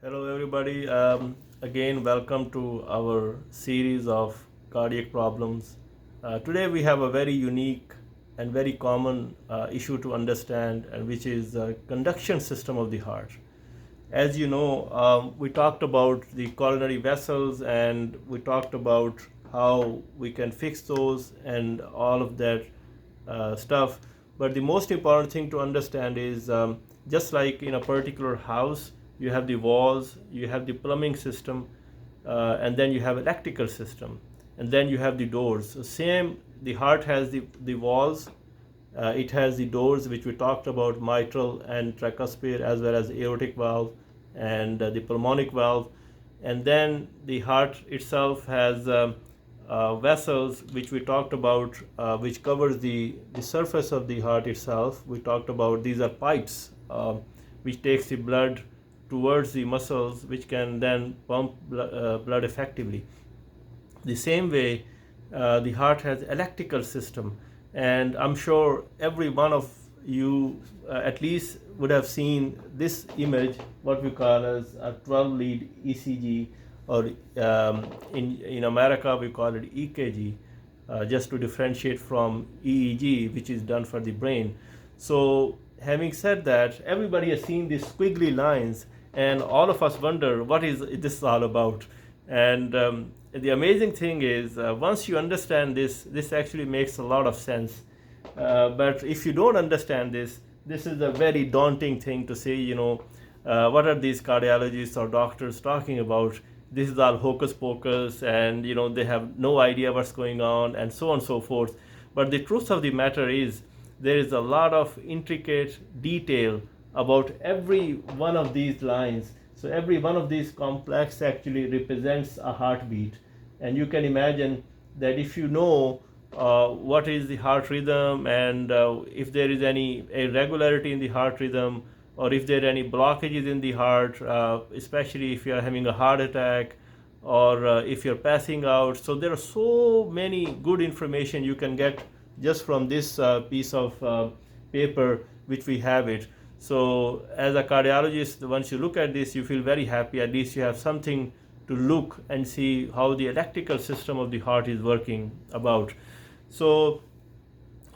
Hello, everybody. Again, welcome to our series of cardiac problems. Today, we have a very unique and very common issue to understand, and which is the conduction system of the heart. As you know, we talked about the coronary vessels, and we talked about how we can fix those and all of that stuff. But the most important thing to understand is just like in a particular house, you have the walls, you have the plumbing system, and then you have electrical system, and then you have the doors. So same, the heart has the walls, it has the doors which we talked about, mitral and tricuspid, as well as aortic valve and the pulmonic valve. And then the heart itself has vessels which we talked about, which covers the surface of the heart itself. We talked about these are pipes which takes the blood towards the muscles, which can then pump blood effectively. The same way, the heart has electrical system, and I'm sure every one of you at least would have seen this image, what we call as a 12-lead ECG, or in America we call it EKG, just to differentiate from EEG, which is done for the brain. So having said that, everybody has seen these squiggly lines, and all of us wonder what is this all about. And the amazing thing is, once you understand this actually makes a lot of sense. But if you don't understand this is a very daunting thing to say, what are these cardiologists or doctors talking about? This is all hocus pocus, and they have no idea what's going on, and so on and so forth. But the truth of the matter is, there is a lot of intricate detail about every one of these lines. So every one of these complex actually represents a heartbeat. And you can imagine that if you know what is the heart rhythm, and if there is any irregularity in the heart rhythm, or if there are any blockages in the heart, especially if you are having a heart attack, or if you're passing out. So there are so many good information you can get just from this piece of paper which we have it. So as a cardiologist, once you look at this, you feel very happy. At least you have something to look and see how the electrical system of the heart is working about. So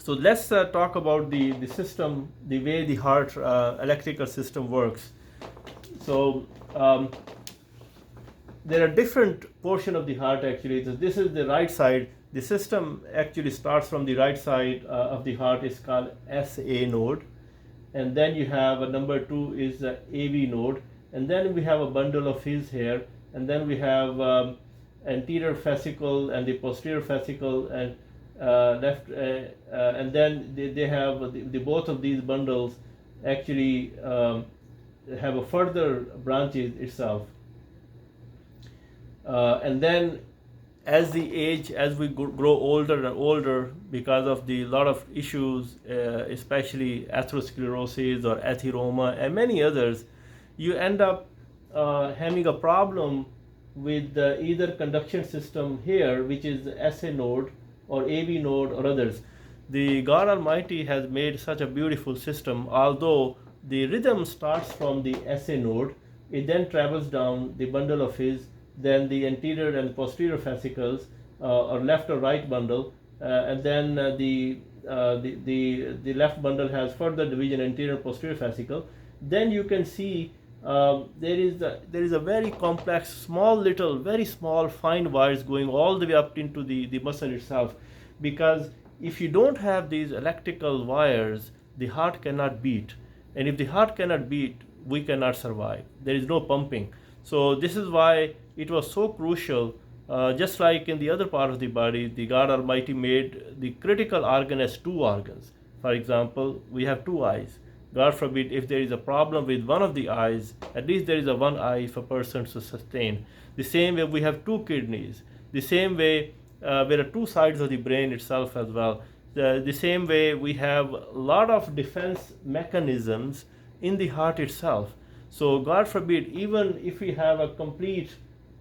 let's talk about the system, the way the heart electrical system works. So there are different portion of the heart actually. So this is the right side. The system actually starts from the right side of the heart, is called SA node. And then you have a number 2 is the AV node, and then we have a bundle of his here, and then we have anterior fascicle and the posterior fascicle, and left, and then they have the both of these bundles actually have a further branches itself, and then as we grow older and older, because of the lot of issues, especially atherosclerosis or atheroma and many others, you end up having a problem with either conduction system here, which is SA node or AV node or others. The God Almighty has made such a beautiful system. Although the rhythm starts from the SA node, it then travels down the bundle of his, then the anterior and posterior fascicles, or left or right bundle, and then the left bundle has further division, anterior and posterior fascicle. Then you can see there is a very complex, very small fine wires going all the way up into the muscle itself. Because if you don't have these electrical wires, the heart cannot beat, and if the heart cannot beat, we cannot survive. There is no pumping. So this is why it was so crucial. Just like in the other part of the body, the God Almighty made the critical organ as two organs. For example, we have two eyes. God forbid, if there is a problem with one of the eyes, at least there is a one eye for a person to sustain. The same way we have two kidneys. The same way there are two sides of the brain itself as well. The same way we have a lot of defense mechanisms in the heart itself. So God forbid, even if we have a complete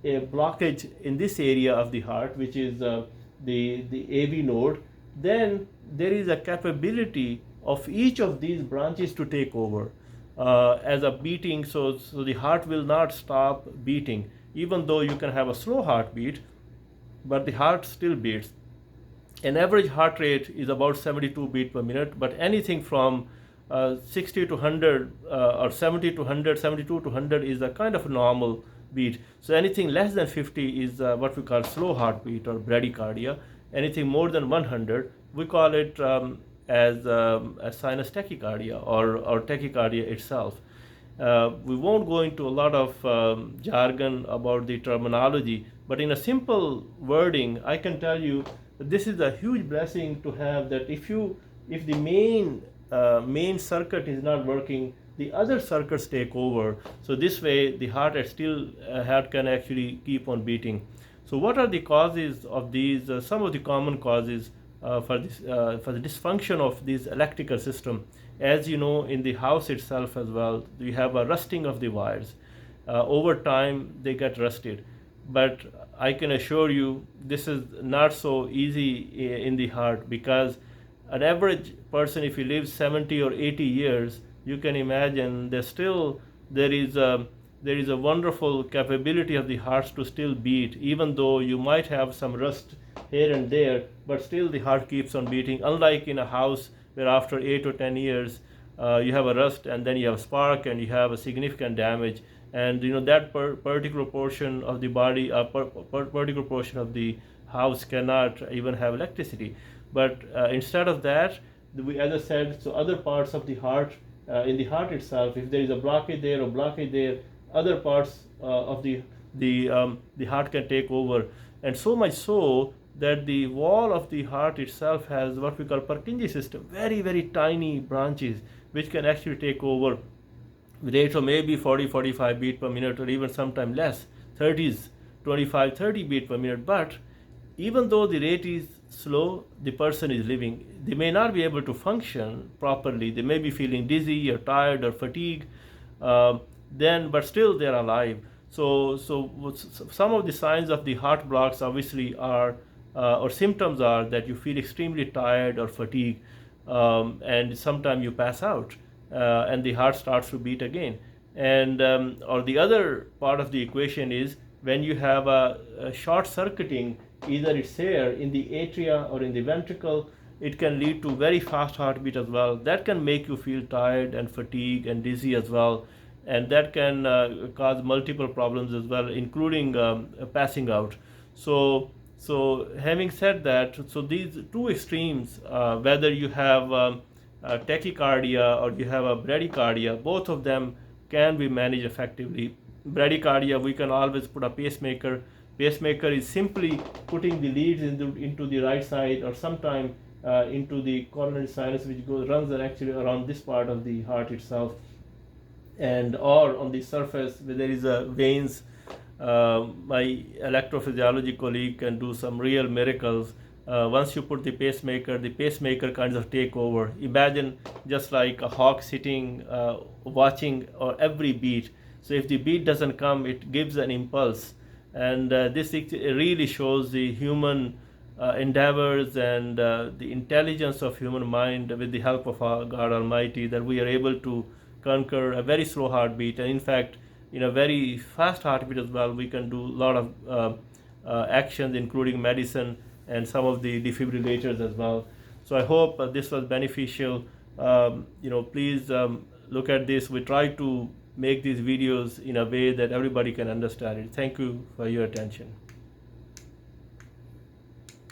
blockage in this area of the heart, which is the AV node, then there is a capability of each of these branches to take over. as a beating, so the heart will not stop beating. Even though you can have a slow heartbeat, but the heart still beats. An average heart rate is about 72 beats per minute, but anything from 60 to 100 or 70 to 100, 72 to 100 is a kind of normal beat. So anything less than 50 is what we call slow heartbeat or bradycardia. Anything more than 100, we call it as a sinus tachycardia or tachycardia itself. We won't go into a lot of jargon about the terminology, but in a simple wording, I can tell you that this is a huge blessing to have, that if the main circuit is not working, the other circuits take over. So this way, the heart can actually keep on beating. So what are the causes of these? Some of the common causes for the dysfunction of this electrical system. As you know, in the house itself as well, we have a rusting of the wires. Over time, they get rusted. But I can assure you, this is not so easy in the heart, because an average person, if he lives 70 or 80 years, you can imagine there is a wonderful capability of the hearts to still beat, even though you might have some rust here and there, but still the heart keeps on beating. Unlike in a house where after 8 or 10 years you have a rust and then you have a spark and you have a significant damage, and that particular portion of the body, particular portion of the house cannot even have electricity. But instead of that, as I said, so other parts of the heart, in the heart itself, if there is a blockage there or blockage there, other parts of the heart can take over, and so much so that the wall of the heart itself has what we call Purkinje system, very, very tiny branches which can actually take over with rate of maybe 40-45 beats per minute, or even sometimes less, 30s, 25-30 beats per minute. But even though the rate is slow, the person is living. They may not be able to function properly. They may be feeling dizzy or tired or fatigued, but still they're alive. So some of the signs of the heart blocks obviously are, or symptoms are, that you feel extremely tired or fatigued, and sometimes you pass out, and the heart starts to beat again. And or the other part of the equation is when you have a short circuiting, either it's here in the atria or in the ventricle, it can lead to very fast heartbeat as well. That can make you feel tired and fatigued and dizzy as well, and that can cause multiple problems as well, including passing out. So having said that, so these two extremes, whether you have tachycardia or you have a bradycardia, both of them can be managed effectively. Bradycardia, we can always put a pacemaker. Pacemaker is simply putting the leads into the right side, or sometime into the coronary sinus, which runs actually around this part of the heart itself, and or on the surface where there is a veins. My electrophysiology colleague can do some real miracles. Once you put the pacemaker kinds of take over. Imagine just like a hawk sitting, watching every beat. So if the beat doesn't come, it gives an impulse. And this really shows the human endeavors and the intelligence of human mind, with the help of our God Almighty, that we are able to conquer a very slow heartbeat. And in fact, in a very fast heartbeat as well, we can do a lot of actions, including medicine and some of the defibrillators as well. So I hope this was beneficial. Please look at this. We try to make these videos in a way that everybody can understand it. Thank you for your attention.